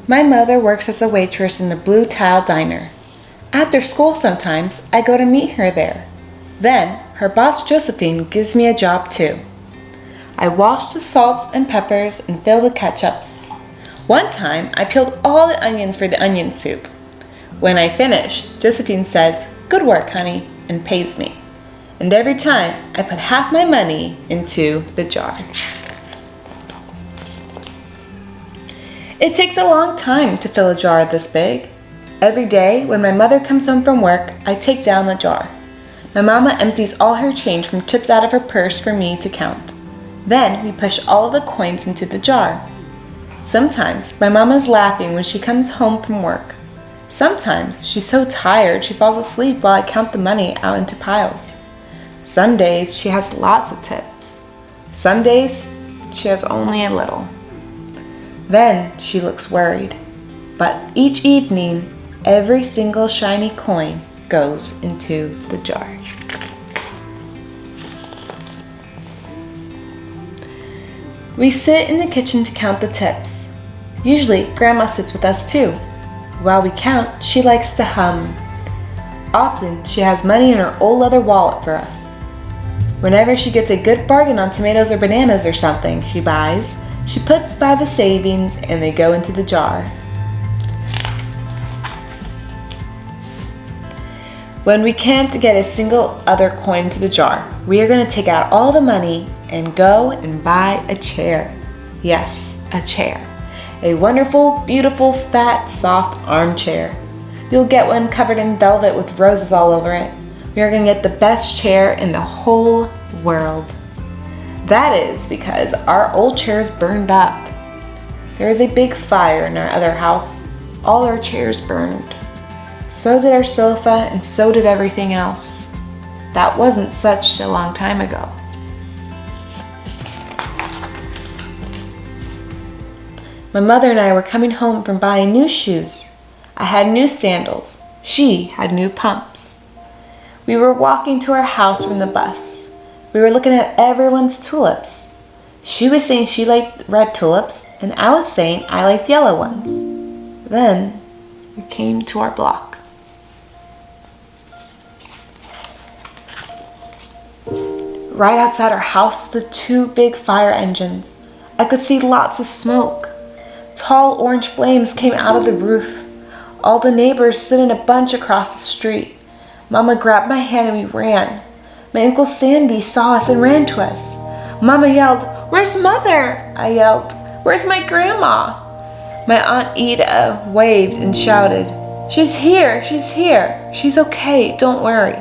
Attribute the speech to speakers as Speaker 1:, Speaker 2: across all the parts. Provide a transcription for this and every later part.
Speaker 1: My mother works as a waitress in the Blue Tile Diner. After school sometimes, I go to meet her there. Then, her boss Josephine gives me a job too. I wash the salts and peppers and fill the ketchups. One time, I peeled all the onions for the onion soup. When I finish, Josephine says, "Good work, honey," and pays me. And every time, I put half my money into the jar. It takes a long time to fill a jar this big. Every day, when my mother comes home from work, I take down the jar. My mama empties all her change from tips out of her purse for me to count. Then, we push all of the coins into the jar. Sometimes, my mama's laughing when she comes home from work. Sometimes, she's so tired she falls asleep while I count the money out into piles. Some days, she has lots of tips. Some days, she has only a little. Then, she looks worried. But each evening, every single shiny coin goes into the jar. We sit in the kitchen to count the tips. Usually, Grandma sits with us too. While we count, she likes to hum. Often, she has money in her old leather wallet for us. Whenever she gets a good bargain on tomatoes or bananas or something she buys, she puts by the savings and they go into the jar. When we can't get a single other coin to the jar, we are going to take out all the money and go and buy a chair. Yes, a chair. A wonderful, beautiful, fat, soft armchair. You'll get one covered in velvet with roses all over it. We are going to get the best chair in the whole world. That is because our old chairs burned up. There was a big fire in our other house. All our chairs burned. So did our sofa, and so did everything else. That wasn't such a long time ago. My mother and I were coming home from buying new shoes. I had new sandals. She had new pumps. We were walking to our house from the bus. We were looking at everyone's tulips. She was saying she liked red tulips, and I was saying I liked yellow ones. Then we came to our block. Right outside our house stood two big fire engines. I could see lots of smoke. Tall orange flames came out of the roof. All the neighbors stood in a bunch across the street. Mama grabbed my hand and we ran. My Uncle Sandy saw us and ran to us. Mama yelled, "Where's Mother?" I yelled, "Where's my grandma?" My Aunt Ida waved and shouted, "She's here, she's here. She's okay, don't worry."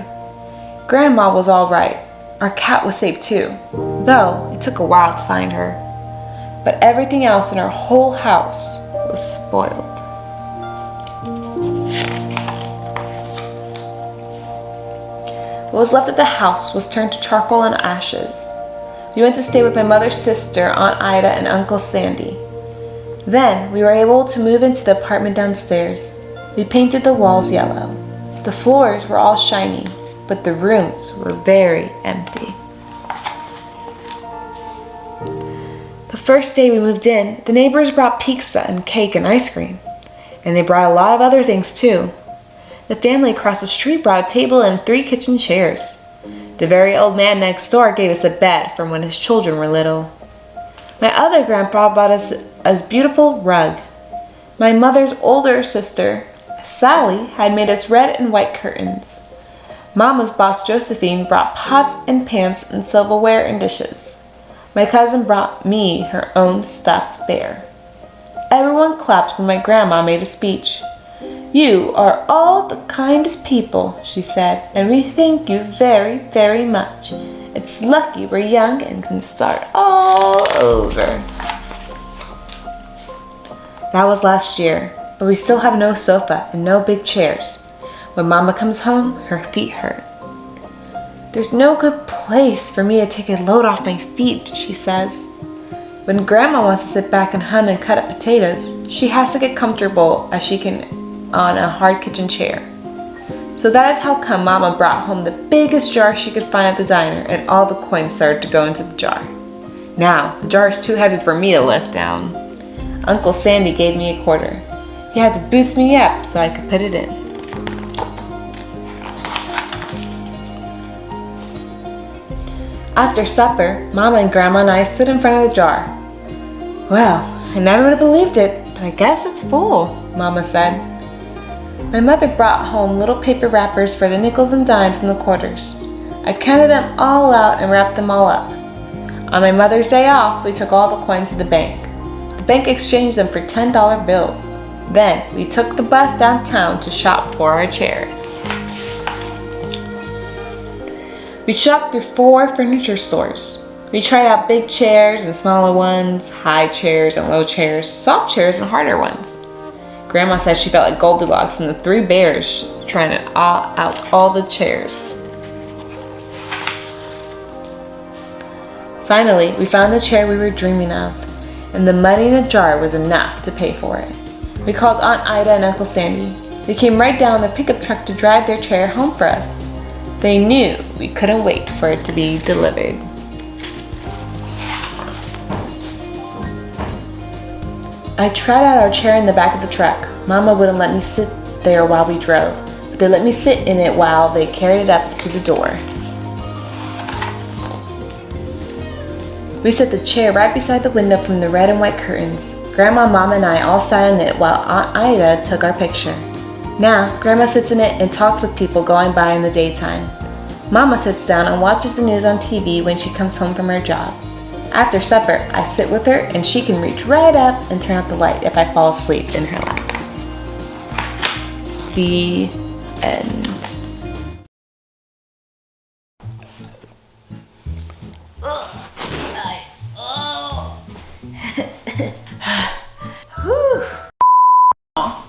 Speaker 1: Grandma was all right. Our cat was safe too, though it took a while to find her. But everything else in our whole house was spoiled. What was left of the house was turned to charcoal and ashes. We went to stay with my mother's sister, Aunt Ida, and Uncle Sandy. Then we were able to move into the apartment downstairs. We painted the walls yellow. The floors were all shiny, but the rooms were very empty. The first day we moved in, the neighbors brought pizza and cake and ice cream. And they brought a lot of other things too. The family across the street brought a table and 3 kitchen chairs. The very old man next door gave us a bed from when his children were little. My other grandpa bought us a beautiful rug. My mother's older sister, Sally, had made us red and white curtains. Mama's boss Josephine brought pots and pans and silverware and dishes. My cousin brought me her own stuffed bear. Everyone clapped when my grandma made a speech. "You are all the kindest people," she said, "and we thank you very, very much. It's lucky we're young and can start all over." That was last year, but we still have no sofa and no big chairs. When Mama comes home, her feet hurt. "There's no good place for me to take a load off my feet," she says. When Grandma wants to sit back and hum and cut up potatoes, she has to get comfortable as she can on a hard kitchen chair. So that is how come Mama brought home the biggest jar she could find at the diner, and all the coins started to go into the jar. Now, the jar is too heavy for me to lift down. Uncle Sandy gave me a quarter. He had to boost me up so I could put it in. After supper, Mama and Grandma and I stood in front of the jar. "Well, I never would have believed it, but I guess it's full," Mama said. My mother brought home little paper wrappers for the nickels and dimes and the quarters. I counted them all out and wrapped them all up. On my mother's day off, we took all the coins to the bank. The bank exchanged them for $10 bills. Then we took the bus downtown to shop for our chair. We shopped through 4 furniture stores. We tried out big chairs and smaller ones, high chairs and low chairs, soft chairs and harder ones. Grandma said she felt like Goldilocks and the 3 bears trying out all the chairs. Finally, we found the chair we were dreaming of, and the money in the jar was enough to pay for it. We called Aunt Ida and Uncle Sandy. They came right down in the pickup truck to drive their chair home for us. They knew we couldn't wait for it to be delivered. I tried out our chair in the back of the truck. Mama wouldn't let me sit there while we drove, but they let me sit in it while they carried it up to the door. We set the chair right beside the window from the red and white curtains. Grandma, Mama, and I all sat in it while Aunt Ida took our picture. Now, Grandma sits in it and talks with people going by in the daytime. Mama sits down and watches the news on TV when she comes home from her job. After supper, I sit with her and she can reach right up and turn out the light if I fall asleep in her lap. The end.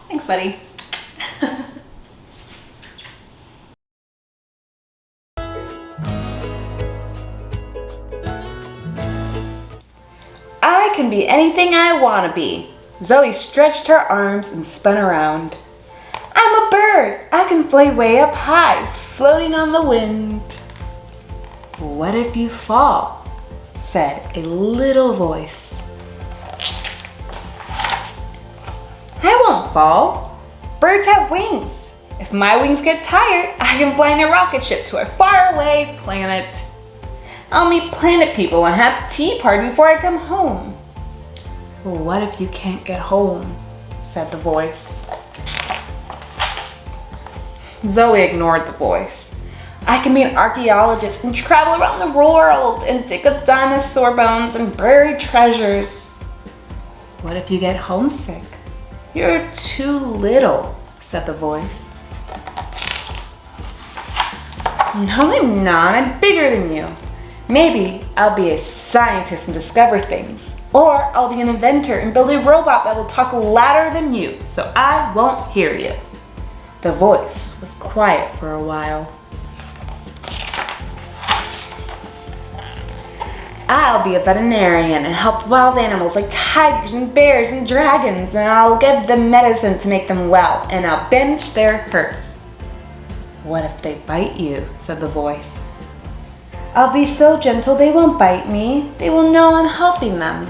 Speaker 1: Thanks, buddy. I can be anything I want to be. Zoe stretched her arms and spun around. I'm a bird. I can fly way up high, floating on the wind. What if you fall? Said a little voice. I won't fall. Birds have wings. If my wings get tired, I can fly in a rocket ship to a faraway planet. I'll meet planet people and have a tea party before I come home. Well, what if you can't get home? Said the voice. Zoe ignored the voice. I can be an archaeologist and travel around the world and dig up dinosaur bones and buried treasures. What if you get homesick? You're too little, said the voice. No, I'm not. I'm bigger than you. Maybe I'll be a scientist and discover things. Or I'll be an inventor and build a robot that will talk louder than you, so I won't hear you. The voice was quiet for a while. I'll be a veterinarian and help wild animals like tigers and bears and dragons, and I'll give them medicine to make them well, and I'll bandage their hurts. What if they bite you? Said the voice. I'll be so gentle they won't bite me. They will know I'm helping them.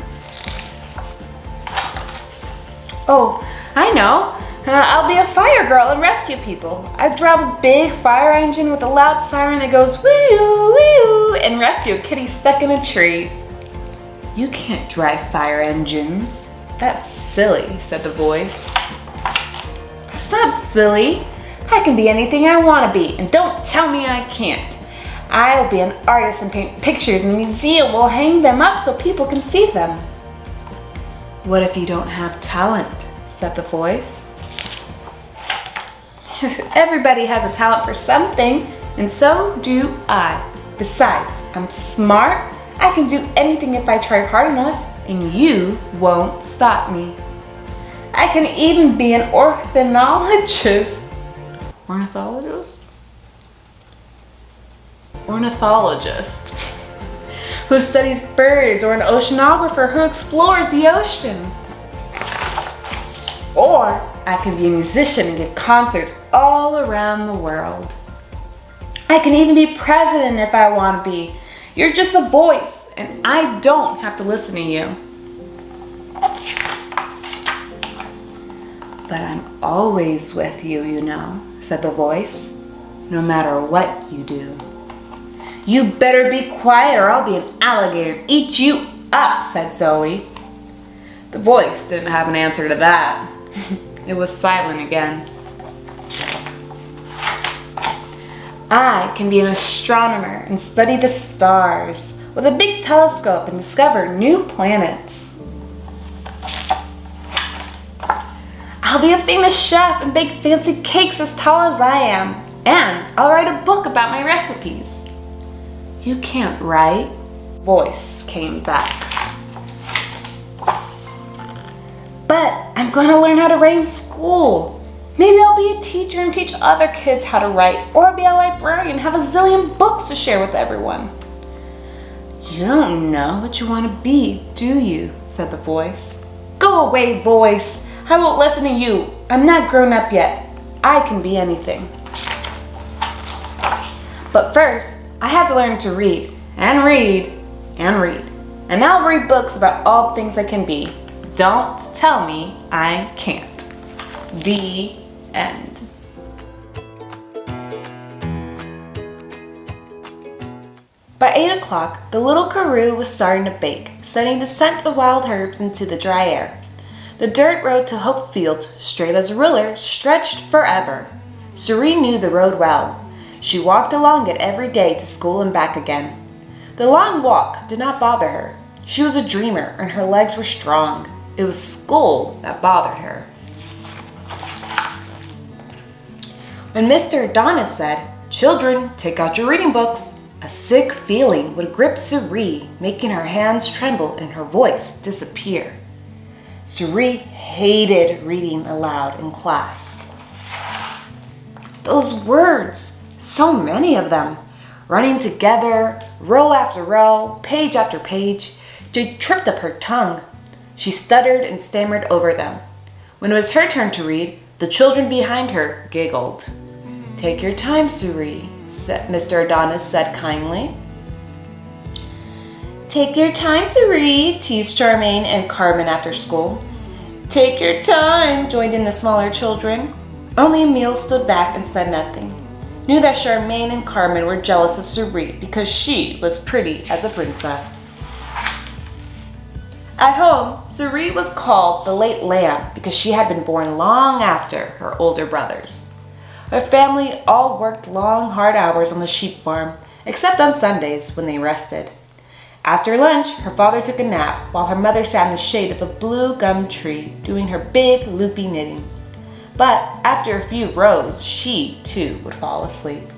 Speaker 1: Oh, I know. I'll be a fire girl and rescue people. I drive a big fire engine with a loud siren that goes wee-oo, wee-oo, and rescue a kitty stuck in a tree. You can't drive fire engines. That's silly, said the voice. It's not silly. I can be anything I want to be, and don't tell me I can't. I'll be an artist and paint pictures, and the museum will hang them up so people can see them. What if you don't have talent? Said the voice. Everybody has a talent for something, and so do I. Besides, I'm smart. I can do anything if I try hard enough, and you won't stop me. I can even be an ornithologist. Ornithologist who studies birds, or an oceanographer who explores the ocean. Or I can be a musician and give concerts all around the world. I can even be president if I want to be. You're just a voice, and I don't have to listen to you.
Speaker 2: But I'm always with you, you know, said the voice, no matter what you do. You better be quiet or I'll be an alligator and eat you up, said Zoe. The voice didn't have an answer to that. It was silent again. I can be an astronomer and study the stars with a big telescope and discover new planets. I'll be a famous chef and bake fancy cakes as tall as I am. And I'll write a book about my recipes. You can't write, voice came back. But I'm going to learn how to write in school. Maybe I'll be a teacher and teach other kids how to write, or I'll be a librarian and have a zillion books to share with everyone. You don't know what you want to be, do you? Said the voice. Go away, voice. I won't listen to you. I'm not grown up yet. I can be anything. But first, I have to learn to read, and read, and read. And I'll read books about all things I can be. Don't tell me I can't. The end. By 8 o'clock, the little Karoo was starting to bake, sending the scent of wild herbs into the dry air. The dirt road to Hope Field, straight as a ruler, stretched forever. Cerie knew the road well. She walked along it every day to school and back again. The long walk did not bother her. She was a dreamer and her legs were strong. It was school that bothered her. When Mr. Adonis said, "Children, take out your reading books," a sick feeling would grip Cerie, making her hands tremble and her voice disappear. Cerie hated reading aloud in class. Those words, so many of them, running together, row after row, page after page, they tripped up her tongue. She stuttered and stammered over them. When it was her turn to read, the children behind her giggled. "Take your time, Cerie," Mr. Adonis said kindly. "Take your time, Cerie," teased Charmaine and Carmen after school. "Take your time," joined in the smaller children. Only Emile stood back and said nothing. Knew that Charmaine and Carmen were jealous of Cerie because she was pretty as a princess. At home, Cerie was called the late lamb because she had been born long after her older brothers. Her family all worked long, hard hours on the sheep farm, except on Sundays when they rested. After lunch, her father took a nap while her mother sat in the shade of a blue gum tree doing her big, loopy knitting. But after a few rows, she, too, would fall asleep.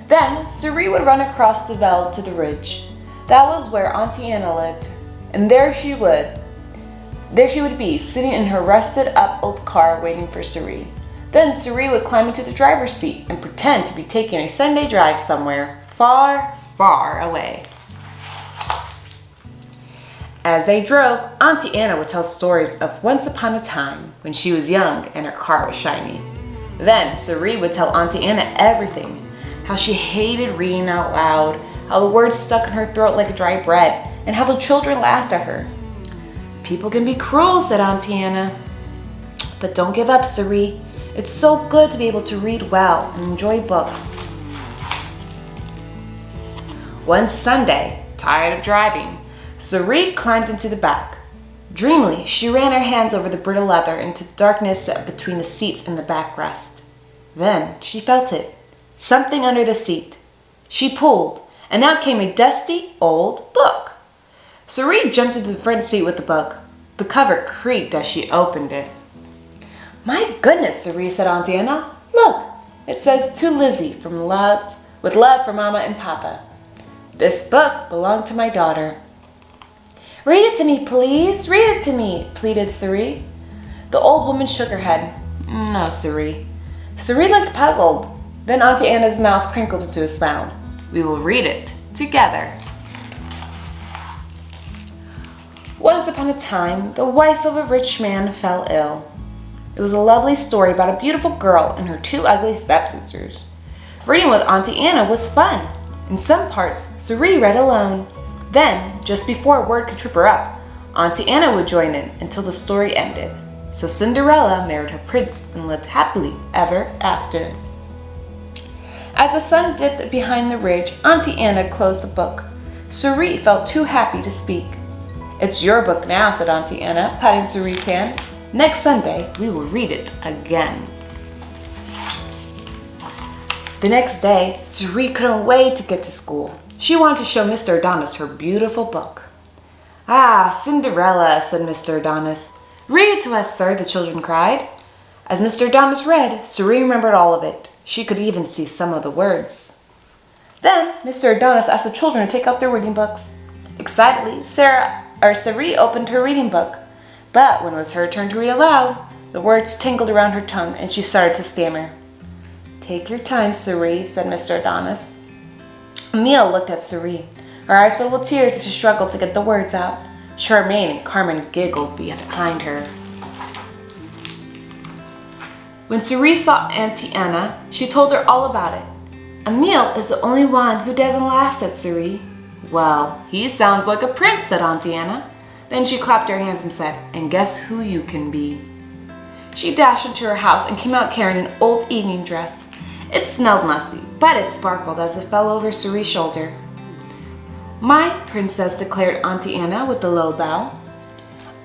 Speaker 2: Then, Cerie would run across the veld to the ridge. That was where Auntie Anna lived, and there she would be, sitting in her rusted-up old car waiting for Cerie. Then Cerie would climb into the driver's seat and pretend to be taking a Sunday drive somewhere far, far away. As they drove, Auntie Anna would tell stories of once upon a time when she was young and her car was shiny. Then Cerie would tell Auntie Anna everything, how she hated reading out loud, how the words stuck in her throat like dry bread, and how the children laughed at her. "People can be cruel," said Auntie Anna. "But don't give up, Cerie. It's so good to be able to read well and enjoy books." One Sunday, tired of driving, Cerie climbed into the back. Dreamily, she ran her hands over the brittle leather into darkness between the seats and the backrest. Then she felt it, something under the seat. She pulled, and out came a dusty old book. Cerie jumped into the front seat with the book. The cover creaked as she opened it. "My goodness," Cerie said, Auntie Anna. "Look, it says to Lizzie with love for Mama and Papa. This book belonged to my daughter." "Read it to me, please. Read it to me," pleaded Cerie. The old woman shook her head. "No, Cerie." Cerie looked puzzled. Then Auntie Anna's mouth crinkled into a smile. "We will read it together." Once upon a time, the wife of a rich man fell ill. It was a lovely story about a beautiful girl and her two ugly stepsisters. Reading with Auntie Anna was fun. In some parts, Cerie read alone. Then, just before a word could trip her up, Auntie Anna would join in until the story ended. So Cinderella married her prince and lived happily ever after. As the sun dipped behind the ridge, Auntie Anna closed the book. Cerie felt too happy to speak. "It's your book now," said Auntie Anna, patting Cerie's hand. "Next Sunday, we will read it again." The next day, Cerie couldn't wait to get to school. She wanted to show Mr. Adonis her beautiful book. "Ah, Cinderella," said Mr. Adonis. "Read it to us, sir," the children cried. As Mr. Adonis read, Cerie remembered all of it. She could even see some of the words. Then Mr. Adonis asked the children to take out their reading books. Excitedly, Cerie opened her reading book. But when it was her turn to read aloud, the words tingled around her tongue and she started to stammer. "Take your time, Cerie," said Mr. Adonis. Emile looked at Cerie. Her eyes filled with tears as she struggled to get the words out. Charmaine and Carmen giggled behind her. When Cerie saw Auntie Anna, she told her all about it. "Emile is the only one who doesn't laugh," said Cerie. "Well, he sounds like a prince," said Auntie Anna. Then she clapped her hands and said, "And guess who you can be?" She dashed into her house and came out carrying an old evening dress. It smelled musty, but it sparkled as it fell over Cerie's shoulder. "My princess," declared Auntie Anna with a low bow.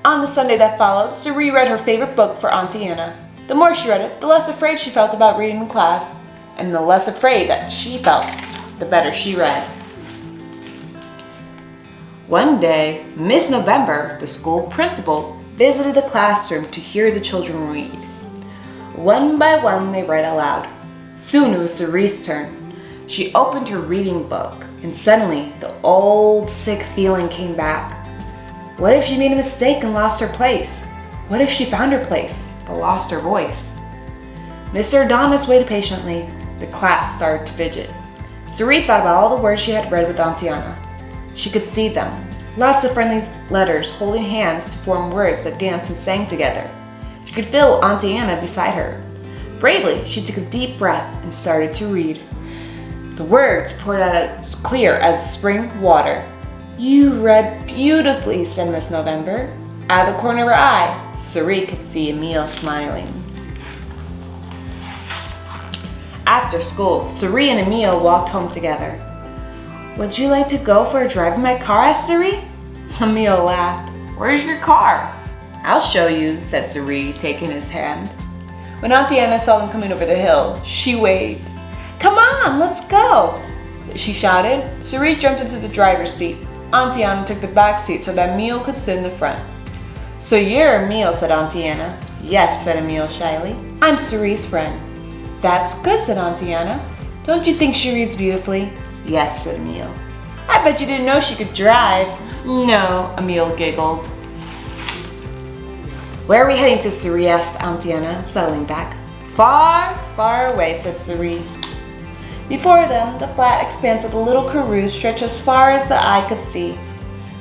Speaker 2: On the Sunday that followed, Cerie read her favorite book for Auntie Anna. The more she read it, the less afraid she felt about reading in class. And the less afraid that she felt, the better she read. One day, Miss November, the school principal, visited the classroom to hear the children read. One by one, they read aloud. Soon it was Cerie's turn. She opened her reading book, and suddenly the old sick feeling came back. What if she made a mistake and lost her place? What if she found her place, but lost her voice? Mr. Adonis waited patiently. The class started to fidget. Cerie thought about all the words she had read with Auntie Anna. She could see them. Lots of friendly letters holding hands to form words that danced and sang together. She could feel Auntie Anna beside her. Bravely, she took a deep breath and started to read. The words poured out as clear as spring water. "You read beautifully," said Miss November. Out of the corner of her eye, Cerie could see Emile smiling. After school, Cerie and Emile walked home together. "Would you like to go for a drive in my car?" asked Cerie. Emile laughed. "Where's your car?" "I'll show you," said Cerie, taking his hand. When Auntie Anna saw them coming over the hill, she waved. "Come on, let's go!" she shouted. Cerie jumped into the driver's seat. Auntie Anna took the back seat so that Emile could sit in the front. "So you're Emile," said Auntie Anna. "Yes," said Emile shyly. "I'm Cerie's friend." "That's good," said Auntie Anna. "Don't you think she reads beautifully?" "Yes," said Emile. "I bet you didn't know she could drive." "No," Emile giggled. "Where are we heading to, Cerie?" asked Auntie Anna, settling back. "Far, far away," said Cerie. Before them, the flat expanse of the little Karoo stretched as far as the eye could see.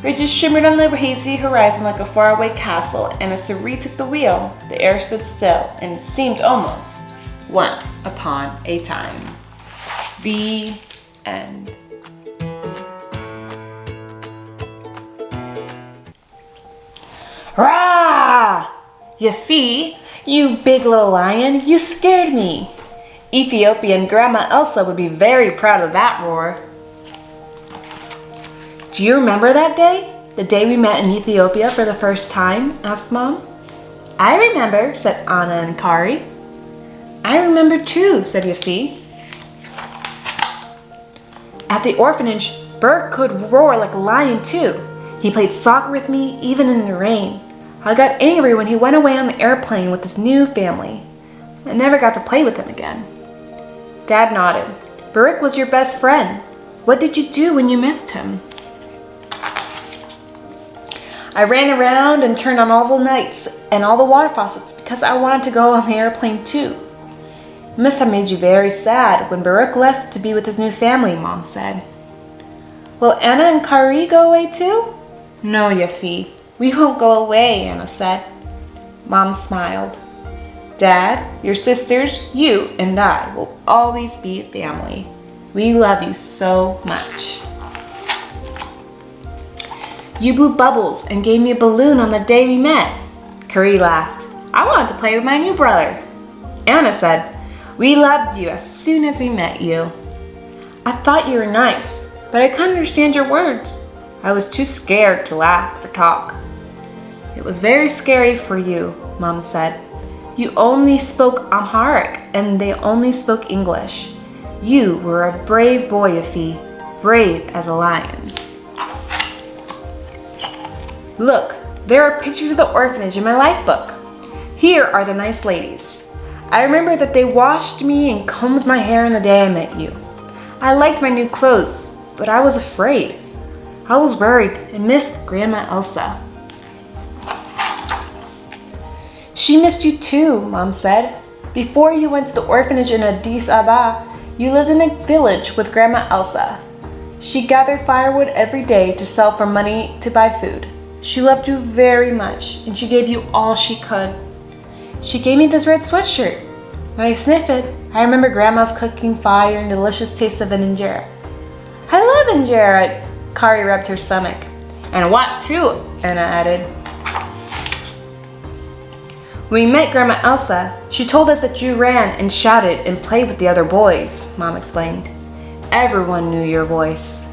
Speaker 2: Ridges shimmered on the hazy horizon like a faraway castle, and as Cerie took the wheel, the air stood still, and it seemed almost once upon a time. The end. Rah! Yafi, you big little lion, you scared me. Ethiopian Grandma Elsa would be very proud of that roar. "Do you remember that day? The day we met in Ethiopia for the first time?" asked Mom. "I remember," said Anna and Kari. "I remember too," said Yafi. "At the orphanage, Bert could roar like a lion too. He played soccer with me even in the rain. I got angry when he went away on the airplane with his new family. I never got to play with him again." Dad nodded. "Baruch was your best friend. What did you do when you missed him?" "I ran around and turned on all the lights and all the water faucets because I wanted to go on the airplane too. It must have made you very sad when Baruch left to be with his new family," Mom said. "Will Anna and Kari go away too?" "No, Yafi. We won't go away," Anna said. Mom smiled. "Dad, your sisters, you, and I will always be a family. We love you so much." "You blew bubbles and gave me a balloon on the day we met." Kari laughed. "I
Speaker 1: want to play with my new brother." Anna said, "We loved you as soon as we met you. I thought you were nice, but I couldn't understand your words. I was too scared to laugh or talk." "It was very scary for you," Mom said. "You only spoke Amharic and they only spoke English. You were a brave boy, Yafi, brave as a lion." "Look, there are pictures of the orphanage in my life book. Here are the nice ladies. I remember that they washed me and combed my hair on the day I met you. I liked my new clothes, but I was afraid. I was worried and missed Grandma Elsa." "She missed you too," Mom said. "Before you went to the orphanage in Addis Ababa, you lived in a village with Grandma Elsa. She gathered firewood every day to sell for money to buy food. She loved you very much, and she gave you all she could. She gave me this red sweatshirt. When I sniff it, I remember Grandma's cooking fire and delicious taste of an injera." "I love injera," Kari rubbed her stomach. "And what too," Anna added. "When we met Grandma Elsa, she told us that you ran and shouted and played with the other boys," Mom explained. "Everyone knew your voice.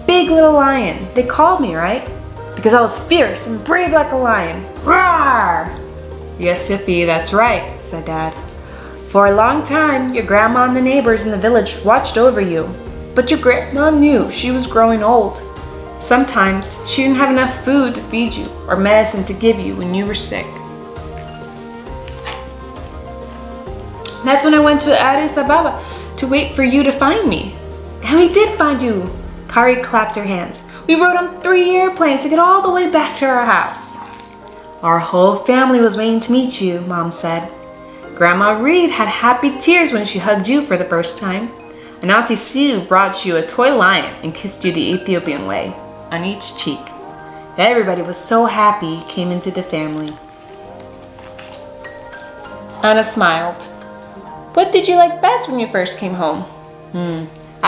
Speaker 1: Big little lion, they called me, right? Because I was fierce and brave like a lion. Roar!" "Yes, Yafi, that's right," said Dad. "For a long time, your grandma and the neighbors in the village watched over you. But your grandma knew she was growing old. Sometimes she didn't have enough food to feed you or medicine to give you when you were sick. That's when I went to Addis Ababa to wait for you to find me. And we did find you." Kari clapped her hands. "We rode on 3 airplanes to get all the way back to our house. Our whole family was waiting to meet you," Mom said. "Grandma Reed had happy tears when she hugged you for the first time. And Auntie Sue brought you a toy lion and kissed you the Ethiopian way, on each cheek. Everybody was so happy you came into the family." Anna smiled. "What did you like best when you first came home?"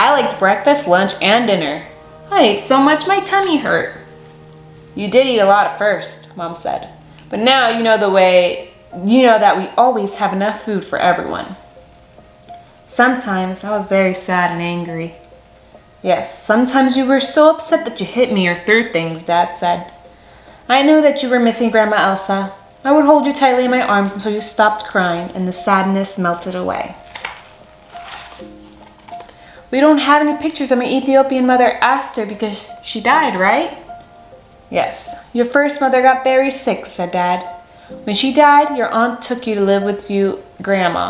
Speaker 1: "I liked breakfast, lunch, and dinner. I ate so much my tummy hurt." "You did eat a lot at first," Mom said. "But now you know that we always have enough food for everyone." "Sometimes I was very sad and angry." "Yes, sometimes you were so upset that you hit me or threw things," Dad said. "I knew that you were missing Grandma Elsa. I would hold you tightly in my arms until you stopped crying and the sadness melted away." "We don't have any pictures of my Ethiopian mother, Esther, because she died, right?" "Yes, your first mother got very sick," said Dad. "When she died, your aunt took you to live with you, Grandma.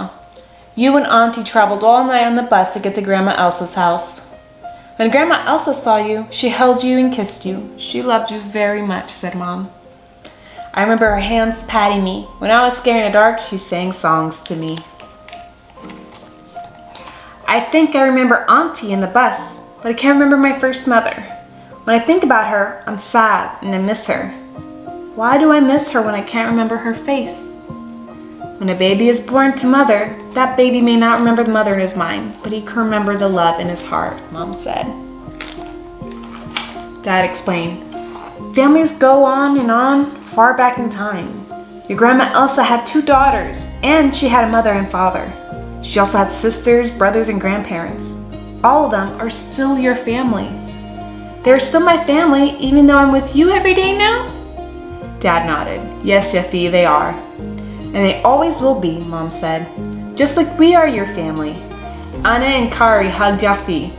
Speaker 1: You and Auntie traveled all night on the bus to get to Grandma Elsa's house. When Grandma Elsa saw you, she held you and kissed you. She loved you very much," said Mom. "I remember her hands patting me. When I was scared in the dark, she sang songs to me." "I think I remember Auntie in the bus, but I can't remember my first mother. When I think about her, I'm sad and I miss her. Why do I miss her when I can't remember her face?" "When a baby is born to mother, that baby may not remember the mother in his mind, but he can remember the love in his heart," Mom said. Dad explained. "Families go on, far back in time. Your Grandma Elsa had 2 daughters, and she had a mother and father. She also had sisters, brothers, and grandparents. All of them are still your family." "They're still my family, even though I'm with you every day now?" Dad nodded. "Yes, Yafi, they are. And they always will be," Mom said. "Just like we are your family." Anna and Kari hugged Yafi.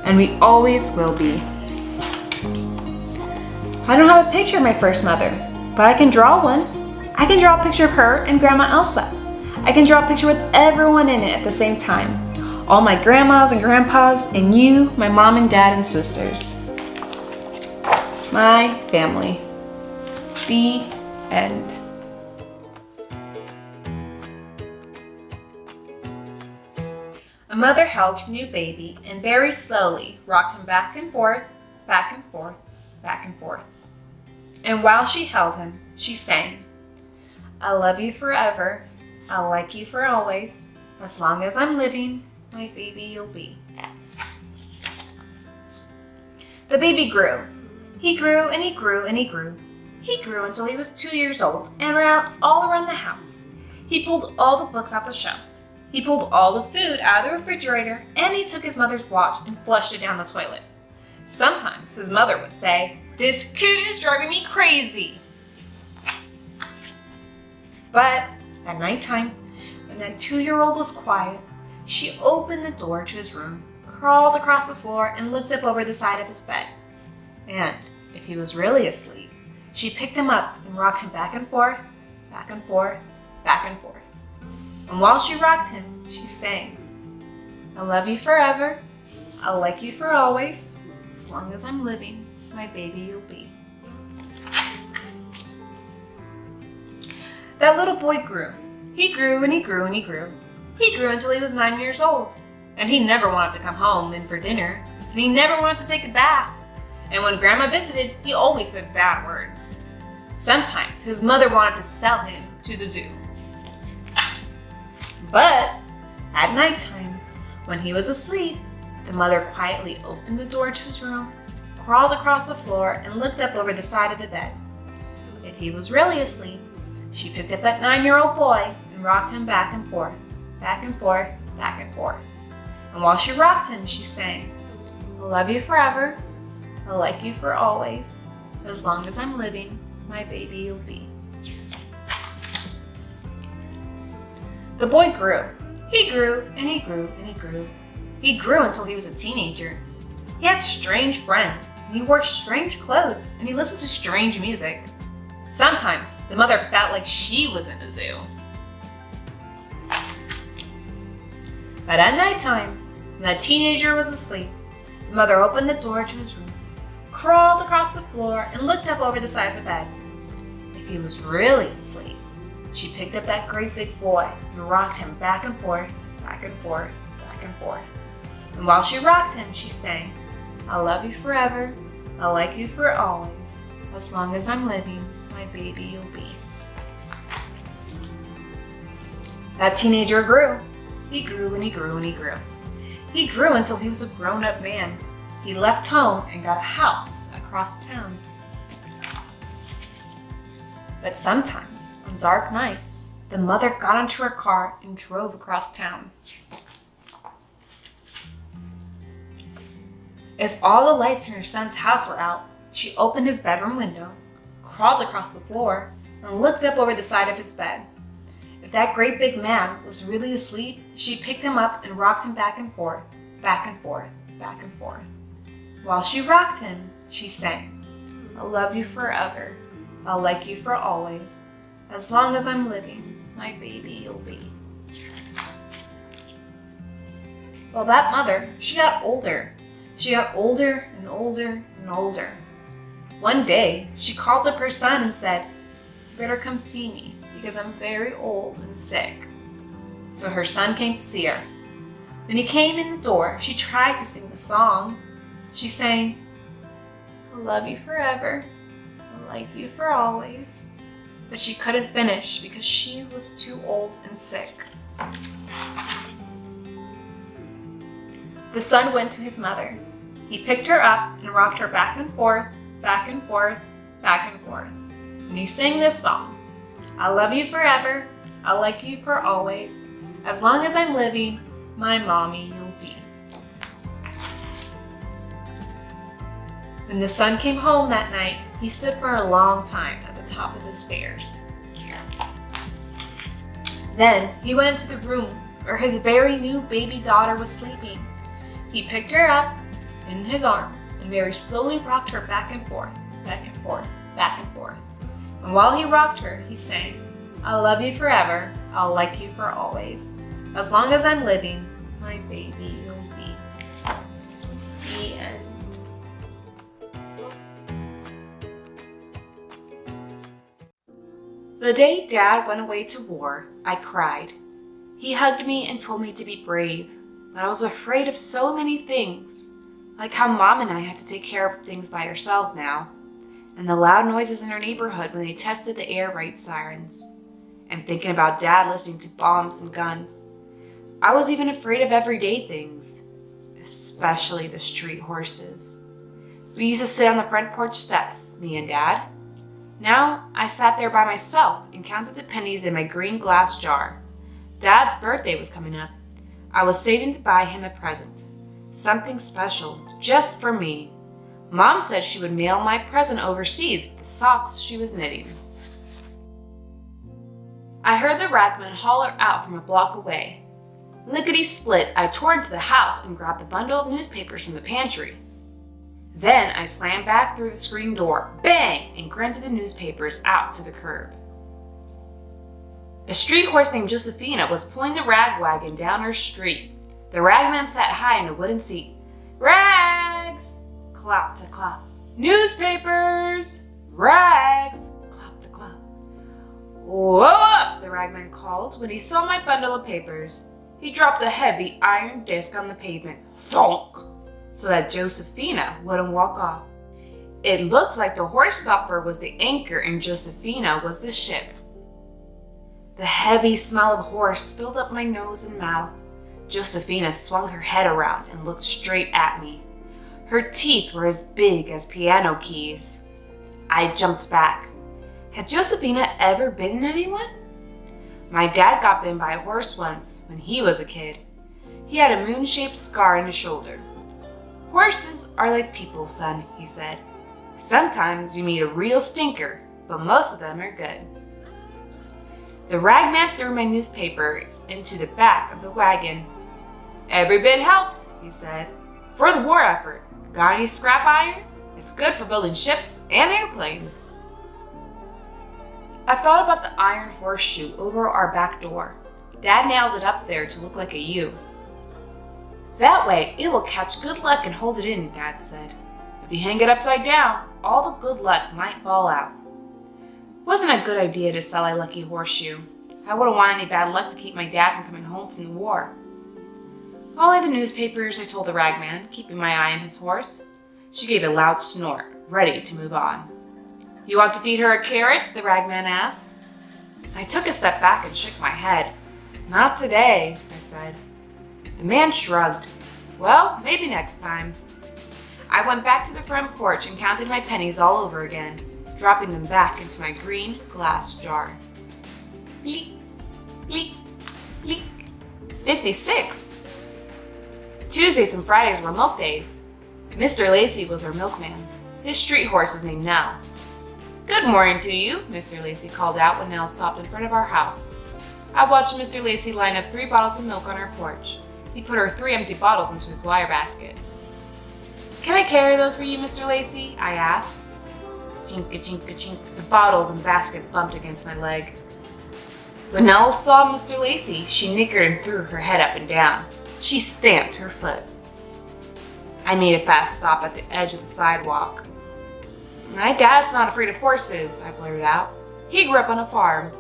Speaker 1: "And we always will be." "I don't have a picture of my first mother, but I can draw one. I can draw a picture of her and Grandma Elsa. I can draw a picture with everyone in it at the same time. All my grandmas and grandpas, and you, my mom and dad and sisters. My family." The end. A mother held her new baby and very slowly rocked him back and forth, back and forth, back and forth. And while she held him, she sang, "I love you forever. I'll like you for always. As long as I'm living, my baby you'll be." The baby grew. He grew and he grew and he grew.
Speaker 2: He grew until he was 2 years old and ran all around the house. He pulled all the books off the shelves. He pulled all the food out of the refrigerator, and he took his mother's watch and flushed it down the toilet. Sometimes his mother would say, "This kid is driving me crazy." But at nighttime, when that 2-year-old was quiet, she opened the door to his room, crawled across the floor, and looked up over the side of his bed. And if he was really asleep, she picked him up and rocked him back and forth, back and forth, back and forth. And while she rocked him, she sang, "I love you forever, I'll like you for always, as long as I'm living, my baby you'll be." That little boy grew. He grew and he grew and he grew. He grew until he was 9 years old. And he never wanted to come home in for dinner. And he never wanted to take a bath. And when Grandma visited, he always said bad words. Sometimes his mother wanted to sell him to the zoo. But at nighttime, when he was asleep, the mother quietly opened the door to his room, crawled across the floor, and looked up over the side of the bed. If he was really asleep, she picked up that 9-year-old boy and rocked him back and forth, back and forth, back and forth. And while she rocked him, she sang, "I love you forever, I'll like you for always, as long as I'm living, my baby you'll be." The boy grew. He grew and he grew and he grew. He grew until he was a teenager. He had strange friends, and he wore strange clothes, and he listened to strange music. Sometimes the mother felt like she was in the zoo. But at nighttime, when that teenager was asleep, the mother opened the door to his room, crawled across the floor, and looked up over the side of the bed. If he was really asleep, she picked up that great big boy and rocked him back and forth, back and forth, back and forth. And while she rocked him, she sang, "I love you forever, I'll like you for always, as long as I'm living, my baby you'll be." That teenager grew. He grew and he grew and he grew. He grew until he was a grown-up man. He left home and got a house across town. But sometimes, on dark nights, the mother got into her car and drove across town. If all the lights in her son's house were out, she opened his bedroom window, crawled across the floor, and looked up over the side of his bed. If that great big man was really asleep, she picked him up and rocked him back and forth, back and forth, back and forth. While she rocked him, she sang, "I love you forever, I'll like you for always, as long as I'm living, my baby you'll be." Well, that mother, she got older. She got older and older and older. One day, she called up her son and said, "You better come see me because I'm very old and sick." So her son came to see her. When he came in the door, she tried to sing the song. She sang, "I love you forever, I'll like you for always." But she couldn't finish because she was too old and sick. The son went to his mother. He picked her up and rocked her back and forth, back and forth, back and forth. And he sang this song, "I love you forever, I'll like you for always, as long as I'm living, my mommy you'll be." When the son came home that night, he stood for a long time at the top of the stairs. Then he went into the room where his very new baby daughter was sleeping. He picked her up in his arms and very slowly rocked her back and forth, back and forth, back and forth. And while he rocked her, he sang, "I love you forever, I'll like you for always, as long as I'm living, my baby you'll be." The end. The day Dad went away to war, I cried. He hugged me and told me to be brave, but I was afraid of so many things, like how Mom and I had to take care of things by ourselves now, and the loud noises in our neighborhood when they tested the air raid sirens, and thinking about Dad listening to bombs and guns. I was even afraid of everyday things, especially the street horses. We used to sit on the front porch steps, me and Dad. Now I sat there by myself and counted the pennies in my green glass jar. Dad's birthday was coming up. I was saving to buy him a present. Something special, just for me. Mom said she would mail my present overseas with the socks she was knitting. I heard the ragman holler out from a block away. Lickety-split, I tore into the house and grabbed the bundle of newspapers from the pantry. Then I slammed back through the screen door, bang, and grunted the newspapers out to the curb. A street horse named Josephina was pulling the rag wagon down her street. The ragman sat high in a wooden seat. Rags! Clop the clop. Newspapers! Rags! Clop the clop. Whoa up! The ragman called when he saw my bundle of papers. He dropped a heavy iron disc on the pavement. Thonk! So that Josephina wouldn't walk off. It looked like the horse stopper was the anchor and Josephina was the ship. The heavy smell of horse filled up my nose and mouth. Josephina swung her head around and looked straight at me. Her teeth were as big as piano keys. I jumped back. Had Josephina ever bitten anyone? My dad got bitten by a horse once when he was a kid. He had a moon-shaped scar in his shoulder. Horses are like people, son, he said. Sometimes you meet a real stinker, but most of them are good. The ragman threw my newspapers into the back of the wagon. Every bit helps, he said. For the war effort. Got any scrap iron? It's good for building ships and airplanes. I thought about the iron horseshoe over our back door. Dad nailed it up there to look like a U. That way, it will catch good luck and hold it in, Dad said. If you hang it upside down, all the good luck might fall out. It wasn't a good idea to sell a lucky horseshoe. I wouldn't want any bad luck to keep my dad from coming home from the war. Only the newspapers, I told the ragman, keeping my eye on his horse. She gave a loud snort, ready to move on. You want to feed her a carrot? The ragman asked. I took a step back and shook my head. Not today, I said. The man shrugged. Well, maybe next time. I went back to the front porch and counted my pennies all over again, dropping them back into my green glass jar. Bleak, bleak, bleak. 56. Tuesdays and Fridays were milk days. Mr. Lacey was our milkman. His street horse was named Nell. Good morning to you, Mr. Lacey called out when Nell stopped in front of our house. I watched Mr. Lacey line up 3 bottles of milk on our porch. He put her 3 empty bottles into his wire basket. Can I carry those for you, Mr. Lacey? I asked. Chink-a-chink-a-chink, the bottles and basket bumped against my leg. When Nell saw Mr. Lacey, she nickered and threw her head up and down. She stamped her foot. I made a fast stop at the edge of the sidewalk. My dad's not afraid of horses, I blurted out. He grew up on a farm.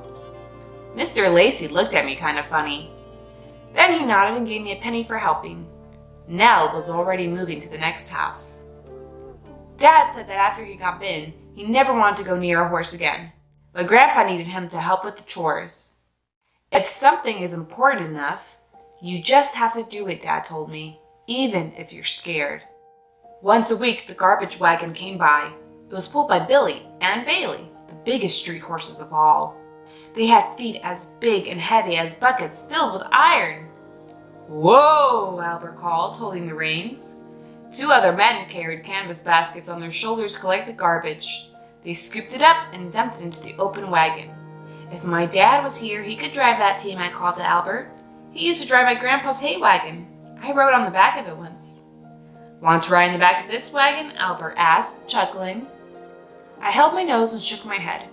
Speaker 2: Mr. Lacey looked at me kind of funny. Then he nodded and gave me a penny for helping. Nell was already moving to the next house. Dad said that after he got bitten, he never wanted to go near a horse again, but Grandpa needed him to help with the chores. If something is important enough, you just have to do it, Dad told me, even if you're scared. Once a week, the garbage wagon came by. It was pulled by Billy and Bailey, the biggest street horses of all. They had feet as big and heavy as buckets filled with iron. Whoa, Albert called, holding the reins. 2 other men carried canvas baskets on their shoulders to collect the garbage. They scooped it up and dumped it into the open wagon. If my dad was here, he could drive that team, I called to Albert. He used to drive my grandpa's hay wagon. I rode on the back of it once. Want to ride in the back of this wagon? Albert asked, chuckling. I held my nose and shook my head.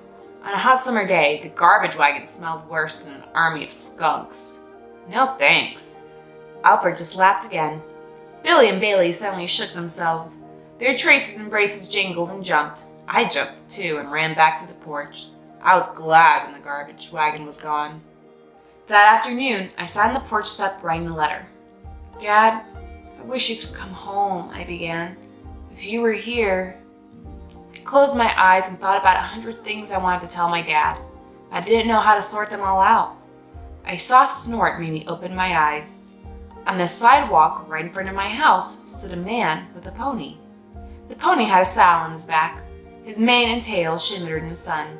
Speaker 2: On a hot summer day, the garbage wagon smelled worse than an army of skunks. No thanks. Albert just laughed again. Billy and Bailey suddenly shook themselves. Their traces and braces jingled and jumped. I jumped too and ran back to the porch. I was glad when the garbage wagon was gone. That afternoon, I sat on the porch step writing a letter. Dad, I wish you could come home, I began. If you were here. I closed my eyes and thought about 100 things I wanted to tell my dad. I didn't know how to sort them all out. A soft snort made me open my eyes. On the sidewalk right in front of my house stood a man with a pony. The pony had a saddle on his back. His mane and tail shimmered in the sun.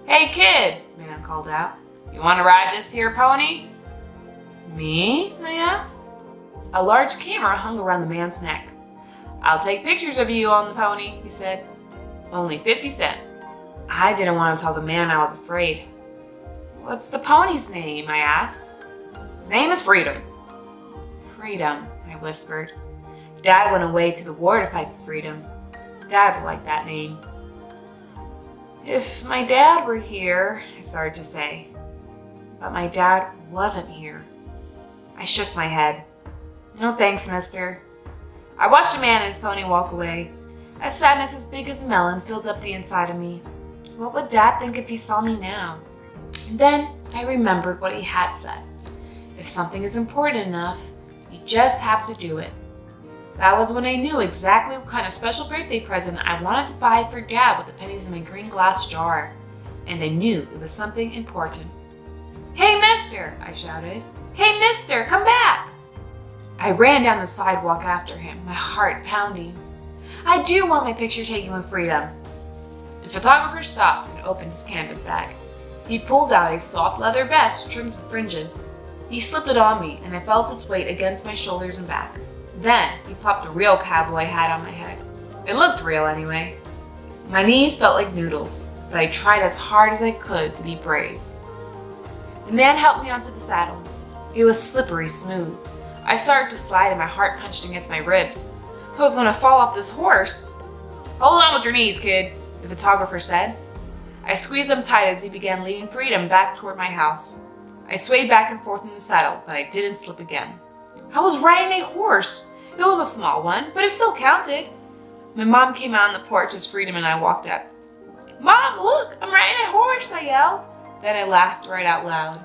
Speaker 2: "Hey kid," the man called out. "You want to ride this here pony?" "Me?" I asked. A large camera hung around the man's neck. "I'll take pictures of you on the pony," he said. "Only 50 cents. I didn't want to tell the man I was afraid. "What's the pony's name?" I asked. "His name is Freedom." "Freedom," I whispered. Dad went away to the war to fight for freedom. Dad would like that name. "If my dad were here," I started to say. But my dad wasn't here. I shook my head. "No thanks, mister." I watched a man and his pony walk away. A sadness as big as a melon filled up the inside of me. What would Dad think if he saw me now? And then I remembered what he had said. If something is important enough, you just have to do it. That was when I knew exactly what kind of special birthday present I wanted to buy for Dad with the pennies in my green glass jar. And I knew it was something important. "Hey, mister!" I shouted. "Hey, mister, come back!" I ran down the sidewalk after him, my heart pounding. "I do want my picture taken with Freedom." The photographer stopped and opened his canvas bag. He pulled out a soft leather vest trimmed with fringes. He slipped it on me, and I felt its weight against my shoulders and back. Then he plopped a real cowboy hat on my head. It looked real anyway. My knees felt like noodles, but I tried as hard as I could to be brave. The man helped me onto the saddle. It was slippery smooth. I started to slide and my heart punched against my ribs. I was going to fall off this horse. "Hold on with your knees, kid," the photographer said. I squeezed them tight as he began leading Freedom back toward my house. I swayed back and forth in the saddle, but I didn't slip again. I was riding a horse. It was a small one, but it still counted. My mom came out on the porch as Freedom and I walked up. "Mom, look, I'm riding a horse," I yelled. Then I laughed right out loud.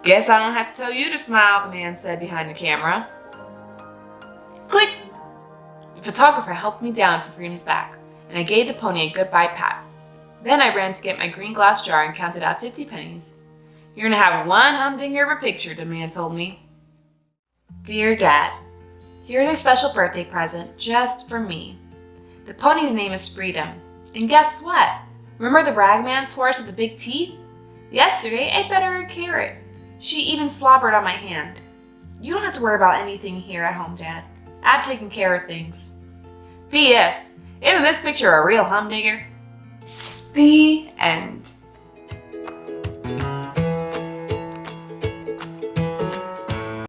Speaker 2: "Guess I don't have to tell you to smile," the man said behind the camera. Click! The photographer helped me down from Freedom's back, and I gave the pony a goodbye pat. Then I ran to get my green glass jar and counted out 50 pennies. "You're gonna have one humdinger of a picture," the man told me. Dear Dad, here's a special birthday present just for me. The pony's name is Freedom. And guess what? Remember the ragman's horse with the big teeth? Yesterday I fed her a carrot. She even slobbered on my hand. You don't have to worry about anything here at home, Dad. I've taken care of things. P.S. Isn't this picture a real humdinger? The end.